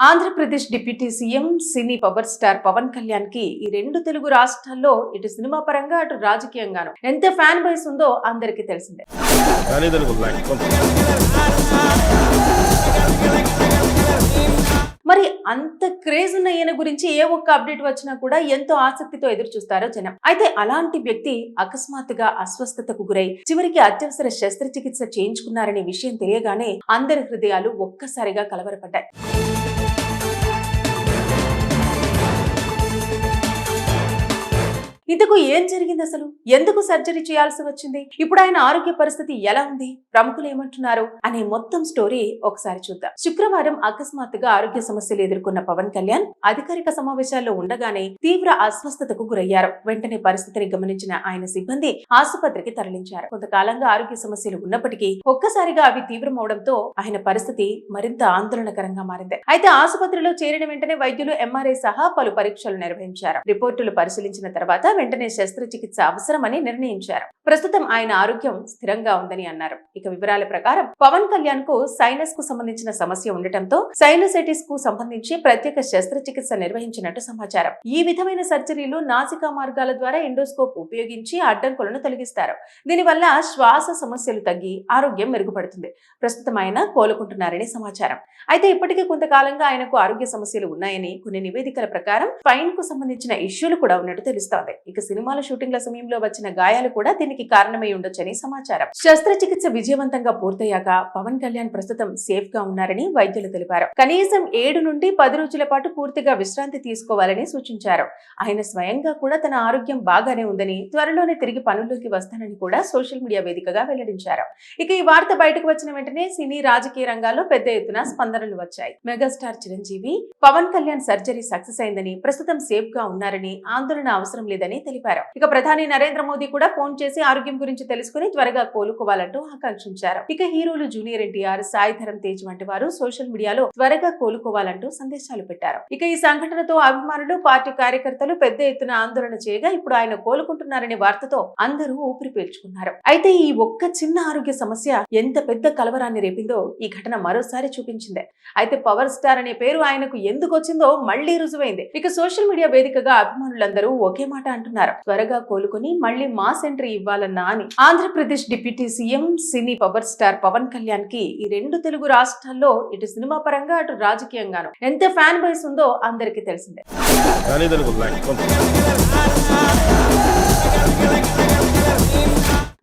Andhra Pradesh deputy CM సినీ power star Pawan Kalyan కి ఈ రెండు తెలుగు రాష్ట్రాల్లో ఇటు సినిమా పరంగా అటు రాజకీయంగాను ఎంత ఫ్యాన్ బేస్ ఉందో అందరికీ తెలిసిందే. మరి అంత క్రేజ్ ఉన్న ఈయన గురించి ఏ ఒక్క అప్డేట్ వచ్చినా కూడా ఎంతో ఆసక్తితో ఎదురు చూస్తారో జనం. అయితే అలాంటి వ్యక్తి అకస్మాత్తుగా అస్వస్థతకు గురై చివరికి అత్యవసర శస్త్రచికిత్స చేయించుకున్నారనే విషయం తెలియగానే అందరి హృదయాలు ఒక్కసారిగా కలవరపడ్డాయి. ఇంతకు ఏం జరిగింది, అసలు ఎందుకు సర్జరీ చేయాల్సి వచ్చింది, ఇప్పుడు ఆయన ఆరోగ్య పరిస్థితి ఎలా ఉంది, ప్రముఖులు ఏమంటున్నారు అనే మొత్తం స్టోరీ ఒకసారి చూద్దాం. శుక్రవారం అకస్మాత్తుగా ఆరోగ్య సమస్యలు ఎదుర్కొన్న పవన్ కళ్యాణ్ అధికారిక సమావేశాల్లో ఉండగానే తీవ్ర అస్వస్థతకు గురయ్యారు. వెంటనే పరిస్థితిని గమనించిన ఆయన సిబ్బంది ఆసుపత్రికి తరలించారు. కొంతకాలంగా ఆరోగ్య సమస్యలు ఉన్నప్పటికీ ఒక్కసారిగా అవి తీవ్రమవడంతో ఆయన పరిస్థితి మరింత ఆందోళనకరంగా మారింది. అయితే ఆసుపత్రిలో చేరిన వెంటనే వైద్యులు ఎంఆర్ఐ సహా పలు పరీక్షలు నిర్వహించారు. రిపోర్టులు పరిశీలించిన తర్వాత వెంటనే శస్త్రచికిత్స అవసరమని నిర్ణయించారు. ప్రస్తుతం ఆయన ఆరోగ్యం స్థిరంగా ఉందని అన్నారు. ఇక వివరాల ప్రకారం పవన్ కళ్యాణ్ కు సైనస్ కు సంబంధించిన సమస్య ఉండటంతో సైనసైటిస్ కు సంబంధించి ప్రత్యేక శస్త్రచికిత్స నిర్వహించినట్టు సమాచారం. ఈ విధమైన సర్జరీలు నాసికా మార్గాల ద్వారా ఎండోస్కోప్ ఉపయోగించి అడ్డంకులను తొలగిస్తారు. దీనివల్ల శ్వాస సమస్యలు తగ్గి ఆరోగ్యం మెరుగుపడుతుంది. ప్రస్తుతం ఆయన కోలుకుంటున్నారని సమాచారం. అయితే ఇప్పటికే కొంతకాలంగా ఆయనకు ఆరోగ్య సమస్యలు ఉన్నాయని, కొన్ని నివేదికల ప్రకారం ఫైన్ కు సంబంధించిన ఇష్యూలు కూడా ఉన్నట్టు తెలుస్తోంది. ఇక సినిమాల షూటింగ్ల సమయంలో వచ్చిన గాయాలు కూడా దీనికి కారణమై ఉండొచ్చని సమాచారం. శస్త్రచికిత్స విజయవంతంగా పూర్తయ్యాక పవన్ కళ్యాణ్ ప్రస్తుతం సేఫ్ గా ఉన్నారని వైద్యులు తెలిపారు. కనీసం 7 నుండి 10 రోజుల పాటు పూర్తిగా విశ్రాంతి తీసుకోవాలని సూచించారు. ఆయన స్వయంగా కూడా తన ఆరోగ్యం బాగానే ఉందని, త్వరలోనే తిరిగి పనుల్లోకి వస్తానని కూడా సోషల్ మీడియా వేదికగా వెల్లడించారు. ఇక ఈ వార్త బయటకు వచ్చిన వెంటనే సినీ రాజకీయ రంగాల్లో పెద్ద ఎత్తున స్పందనలు వచ్చాయి. Megastar Chiranjeevi Pawan Kalyan surgery success అయిందని, ప్రస్తుతం సేఫ్ గా ఉన్నారని, ఆందోళన అవసరం లేదని తెలిపారు. ఇక ప్రధాని నరేంద్ర మోదీ కూడా ఫోన్ చేసి ఆరోగ్యం గురించి తెలుసుకుని త్వరగా కోలుకోవాలంటూ ఆకాంక్షించారు. ఇక హీరోలు జూనియర్ ఎన్టీఆర్, సాయి ధరమ్ తేజ్ వంటి వారు సోషల్ మీడియాలో త్వరగా కోలుకోవాలంటూ సందేశాలు పెట్టారు. ఇక ఈ సంఘటనతో అభిమానులు, పార్టీ కార్యకర్తలు పెద్ద ఎత్తున ఆందోళన చేయగా ఇప్పుడు ఆయన కోలుకుంటున్నారనే వార్తతో అందరూ ఊపిరి పీల్చుకున్నారు. అయితే ఈ ఒక్క చిన్న ఆరోగ్య సమస్య ఎంత పెద్ద కలవరాన్ని రేపిందో ఈ ఘటన మరోసారి చూపించింది. అయితే పవర్ స్టార్ అనే పేరు ఆయనకు ఎందుకు వచ్చిందో మళ్లీ రుజువైంది. ఇక సోషల్ మీడియా వేదికగా అభిమానులందరూ ఒకే మాట అంటున్నారు, త్వరగా కోలుకుని మళ్లీ మాస్ ఎంట్రీ ఇవ్వాలన్నా అని. ఆంధ్రప్రదేశ్ డిప్యూటీ సీఎం సినీ పవర్ స్టార్ పవన్ కళ్యాణ్ కి ఈ రెండు తెలుగు రాష్ట్రాల్లో ఇటు సినిమా పరంగా అటు రాజకీయంగాను ఎంత ఫ్యాన్ బేస్ ఉందో అందరికీ తెలిసిందే.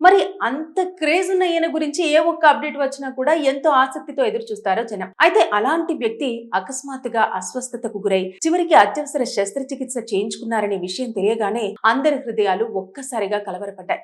మరి అంత క్రేజ్ ఉన్న ఈయన గురించి ఏ ఒక్క అప్డేట్ వచ్చినా కూడా ఎంతో ఆసక్తితో ఎదురు చూస్తారో జనం. అయితే అలాంటి వ్యక్తి అకస్మాత్తుగా అస్వస్థతకు గురై చివరికి అత్యవసర శస్త్రచికిత్స చేయించుకున్నారనే విషయం తెలియగానే అందరి హృదయాలు ఒక్కసారిగా కలవరపడ్డాయి.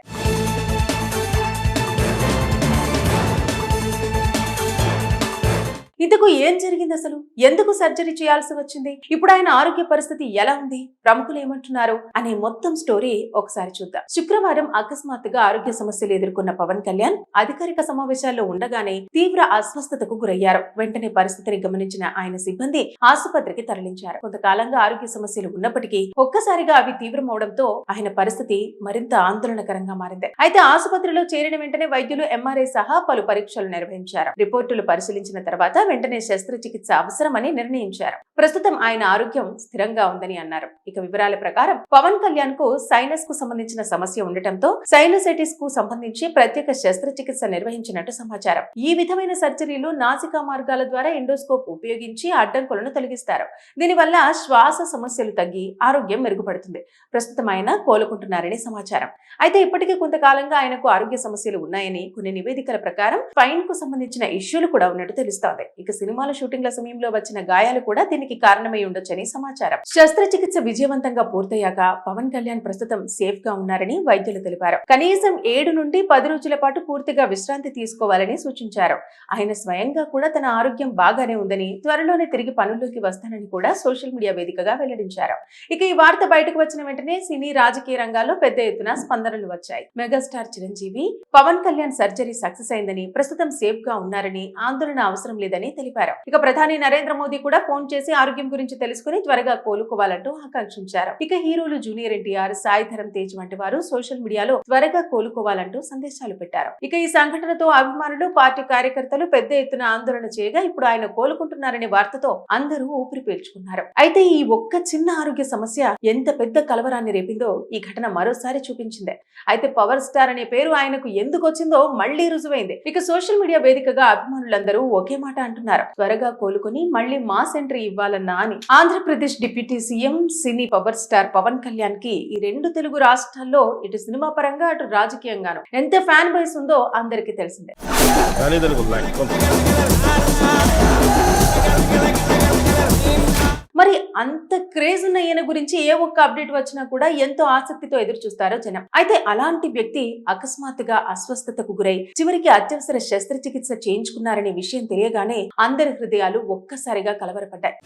ఇంతకు ఏం జరిగింది, అసలు ఎందుకు సర్జరీ చేయాల్సి వచ్చింది, ఇప్పుడు ఆయన ఆరోగ్య పరిస్థితి ఎలా ఉంది, ప్రముఖులు ఏమంటున్నారు అనే మొత్తం స్టోరీ ఒకసారి చూద్దాం. శుక్రవారం అకస్మాత్తుగా ఆరోగ్య సమస్యలు ఎదుర్కొన్న పవన్ కళ్యాణ్ అధికారిక సమావేశాల్లో ఉండగానే తీవ్ర అస్వస్థతకు గురయ్యారు. వెంటనే పరిస్థితిని గమనించిన ఆయన సిబ్బంది ఆసుపత్రికి తరలించారు. కొంతకాలంగా ఆరోగ్య సమస్యలు ఉన్నప్పటికీ ఒక్కసారిగా అవి తీవ్రమవడంతో ఆయన పరిస్థితి మరింత ఆందోళనకరంగా మారింది. అయితే ఆసుపత్రిలో చేరిన వెంటనే వైద్యులు ఎంఆర్ఐ సహా పలు పరీక్షలు నిర్వహించారు. రిపోర్టులు పరిశీలించిన తర్వాత వెంటనే శస్త్రచికిత్స అవసరమని నిర్ణయించారు. ప్రస్తుతం ఆయన ఆరోగ్యం స్థిరంగా ఉందని అన్నారు. ఇక వివరాల ప్రకారం పవన్ కళ్యాణ్ కు సైనస్ కు సంబంధించిన సమస్య ఉండటంతో సైనసైటిస్ కు సంబంధించి ప్రత్యేక శస్త్రచికిత్స నిర్వహించినట్టు సమాచారం. ఈ విధమైన సర్జరీలు నాసికా మార్గాల ద్వారా ఎండోస్కోప్ ఉపయోగించి అడ్డంకులను తొలగిస్తారు. దీనివల్ల శ్వాస సమస్యలు తగ్గి ఆరోగ్యం మెరుగుపడుతుంది. ప్రస్తుతం ఆయన కోలుకుంటున్నారని సమాచారం. అయితే ఇప్పటికే కొంతకాలంగా ఆయనకు ఆరోగ్య సమస్యలు ఉన్నాయని, కొన్ని నివేదికల ప్రకారం ఫైన్ కు సంబంధించిన ఇష్యూలు కూడా ఉన్నట్టు తెలుస్తోంది. ఇక సినిమాల షూటింగ్ల సమయంలో వచ్చిన గాయాలు కూడా దీనికి కారణమై ఉండొచ్చని సమాచారం. శస్త్రచికిత్స విజయవంతంగా పూర్తయ్యాక పవన్ కళ్యాణ్ ప్రస్తుతం సేఫ్ గా ఉన్నారని వైద్యులు తెలిపారు. కనీసం 7 నుండి 10 రోజుల పాటు పూర్తిగా విశ్రాంతి తీసుకోవాలని సూచించారు. ఆయన స్వయంగా కూడా తన ఆరోగ్యం బాగానే ఉందని, త్వరలోనే తిరిగి పనుల్లోకి వస్తానని కూడా సోషల్ మీడియా వేదికగా వెల్లడించారు. ఇక ఈ వార్త బయటకు వచ్చిన వెంటనే సినీ రాజకీయ రంగాల్లో పెద్ద ఎత్తున స్పందనలు వచ్చాయి. Megastar Chiranjeevi Pawan Kalyan surgery success అయిందని, ప్రస్తుతం సేఫ్ గా ఉన్నారని, ఆందోళన అవసరం లేదని తెలిపారు. ఇక ప్రధాని నరేంద్ర మోదీ కూడా ఫోన్ చేసి చేసి ఆరోగ్యం గురించి తెలుసుకుని త్వరగా కోలుకోవాలంటూ ఆకాంక్షించారు. ఇక హీరోలు జూనియర్ ఎన్టీఆర్, సాయి ధరమ్ తేజ్ వంటి వారు సోషల్ మీడియాలో త్వరగా కోలుకోవాలంటూ సందేశాలు పెట్టారు. ఇక ఈ సంఘటనతో అభిమానులు, పార్టీ కార్యకర్తలు పెద్ద ఎత్తున ఆందోళన చేయగా ఇప్పుడు ఆయన కోలుకుంటున్నారనే వార్తతో అందరూ ఊపిరి పీల్చుకున్నారు. అయితే ఈ ఒక్క చిన్న ఆరోగ్య సమస్య ఎంత పెద్ద కలవరాన్ని రేపిందో ఈ ఘటన మరోసారి చూపించింది. అయితే పవర్ స్టార్ అనే పేరు ఆయనకు ఎందుకు వచ్చిందో మళ్లీ రుజువైంది. ఇక సోషల్ మీడియా వేదికగా అభిమానులందరూ ఒకే మాట అంటున్నారు, త్వరగా కోలుకొని మళ్లీ మాస్ ఎంట్రీ ఇవ్వాలన్నా అని. ఆంధ్రప్రదేశ్ డిప్యూటీ సీఎం, సినీ పవర్ స్టార్ పవన్ కళ్యాణ్ కి ఈ రెండు తెలుగు రాష్ట్రాల్లో ఇటు సినిమా పరంగా అటు రాజకీయంగాను ఎంత ఫ్యాన్ బేస్ ఉందో అందరికీ తెలిసిందే. మరి అంత క్రేజ్ ఉన్న ఈయన గురించి ఏ ఒక్క అప్డేట్ వచ్చినా కూడా ఎంతో ఆసక్తితో ఎదురు చూస్తారో జనం. అయితే అలాంటి వ్యక్తి అకస్మాత్తుగా అస్వస్థతకు గురై చివరికి అత్యవసర శస్త్రచికిత్స చేయించుకున్నారనే విషయం తెలియగానే అందరి హృదయాలు ఒక్కసారిగా కలవరపడ్డాయి.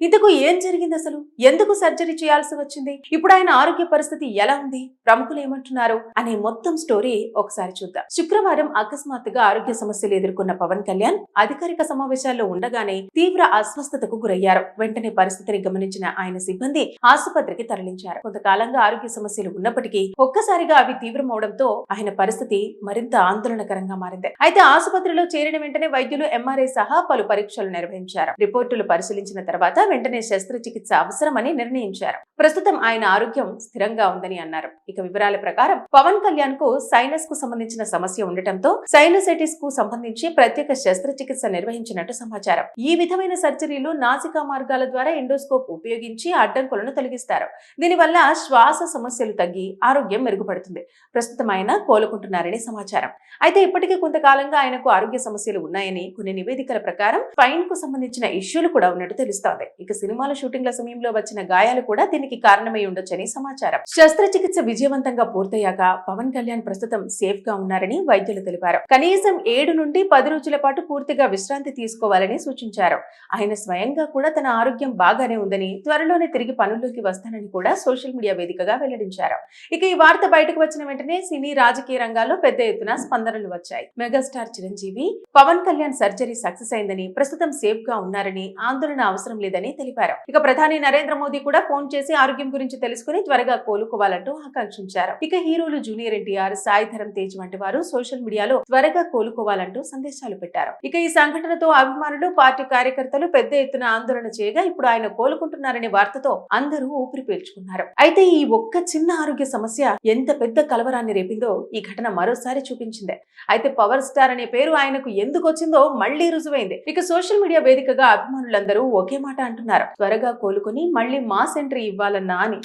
ఇంతకు ఏం జరిగింది అసలు? ఎందుకు సర్జరీ చేయాల్సి వచ్చింది? ఇప్పుడు ఆయన ఆరోగ్య పరిస్థితి ఎలా ఉంది? ప్రముఖులు ఏమంటున్నారు అనే మొత్తం స్టోరీ ఒకసారి చూద్దాం. శుక్రవారం అకస్మాత్తుగా ఆరోగ్య సమస్యలు ఎదుర్కొన్న పవన్ కళ్యాణ్ అధికారిక సమావేశాల్లో ఉండగానే తీవ్ర అస్వస్థతకు గురయ్యారు. వెంటనే పరిస్థితిని గమనించిన ఆయన సిబ్బంది ఆసుపత్రికి తరలించారు. కొంతకాలంగా ఆరోగ్య సమస్యలు ఉన్నప్పటికీ ఒక్కసారిగా అవి తీవ్రమవడంతో ఆయన పరిస్థితి మరింత ఆందోళనకరంగా మారింది. అయితే ఆసుపత్రిలో చేరిన వెంటనే వైద్యులు ఎంఆర్ఐ సహా పలు పరీక్షలు నిర్వహించారు. రిపోర్టులు పరిశీలించిన తర్వాత వెంటనే శస్త్రచికిత్స అవసరమని నిర్ణయించారు. ప్రస్తుతం ఆయన ఆరోగ్యం స్థిరంగా ఉందని అన్నారు. ఇక వివరాల ప్రకారం పవన్ కళ్యాణ్ కు సైనస్ కు సంబంధించిన సమస్య ఉండటంతో సైనసైటిస్ కు సంబంధించి ప్రత్యేక శస్త్రచికిత్స నిర్వహించినట్టు సమాచారం. ఈ విధమైన సర్జరీలు నాసికా మార్గాల ద్వారా ఎండోస్కోప్ ఉపయోగించి అడ్డంకులను తొలగిస్తారు. దీనివల్ల శ్వాస సమస్యలు తగ్గి ఆరోగ్యం మెరుగుపడుతుంది. ప్రస్తుతం ఆయన కోలుకుంటున్నారని సమాచారం. అయితే ఇప్పటికే కొంతకాలంగా ఆయనకు ఆరోగ్య సమస్యలు ఉన్నాయని కొన్ని నివేదికల ప్రకారం స్పైన్ కు సంబంధించిన ఇష్యూలు కూడా ఉన్నట్టు తెలుస్తోంది. ఇక సినిమాల షూటింగ్ల సమయంలో వచ్చిన గాయాలు కూడా దీనికి కారణమై ఉండొచ్చని సమాచారం. శస్త్రచికిత్స విజయవంతంగా పూర్తయ్యాక పవన్ కళ్యాణ్ ప్రస్తుతం సేఫ్ గా ఉన్నారని వైద్యులు తెలిపారు. కనీసం 7 నుండి 10 రోజుల పాటు పూర్తిగా విశ్రాంతి తీసుకోవాలని సూచించారు. ఆయన స్వయంగా కూడా తన ఆరోగ్యం బాగానే ఉందని, త్వరలోనే తిరిగి పనుల్లోకి వస్తానని కూడా సోషల్ మీడియా వేదికగా వెల్లడించారు. ఇక ఈ వార్త బయటకు వచ్చిన వెంటనే సినీ, రాజకీయ రంగాల్లో పెద్ద ఎత్తున స్పందనలు వచ్చాయి. Megastar Chiranjeevi Pawan Kalyan surgery success అయిందని, ప్రస్తుతం సేఫ్ గా ఉన్నారని, ఆందోళన అవసరం లేదని తెలిపారు. ఇక ప్రధాని నరేంద్ర మోదీ కూడా ఫోన్ చేసి ఆరోగ్యం గురించి తెలుసుకుని త్వరగా కోలుకోవాలంటూ ఆకాంక్షించారు. ఇక హీరోలు జూనియర్ ఎన్టీఆర్, సాయి ధరమ్ తేజ్ వంటి వారు సోషల్ మీడియాలో త్వరగా కోలుకోవాలంటూ సందేశాలు పెట్టారు. ఇక ఈ సంఘటనతో అభిమానులు, పార్టీ కార్యకర్తలు పెద్ద ఎత్తున ఆందోళన చేయగా ఇప్పుడు ఆయన కోలుకుంటున్నారనే వార్తతో అందరూ ఊపిరి పీల్చుకున్నారు. అయితే ఈ ఒక్క చిన్న ఆరోగ్య సమస్య ఎంత పెద్ద కలవరాన్ని రేపిందో ఈ ఘటన మరోసారి చూపించింది. అయితే పవర్ స్టార్ అనే పేరు ఆయనకు ఎందుకు వచ్చిందో మళ్లీ రుజువైంది. ఇక సోషల్ మీడియా వేదికగా అభిమానులందరూ ఒకే మాట అంటున్నారు, త్వరగా కోలుకొని మళ్లీ మాస్ ఎంట్రీ ఇవ్వాలన్నా అని.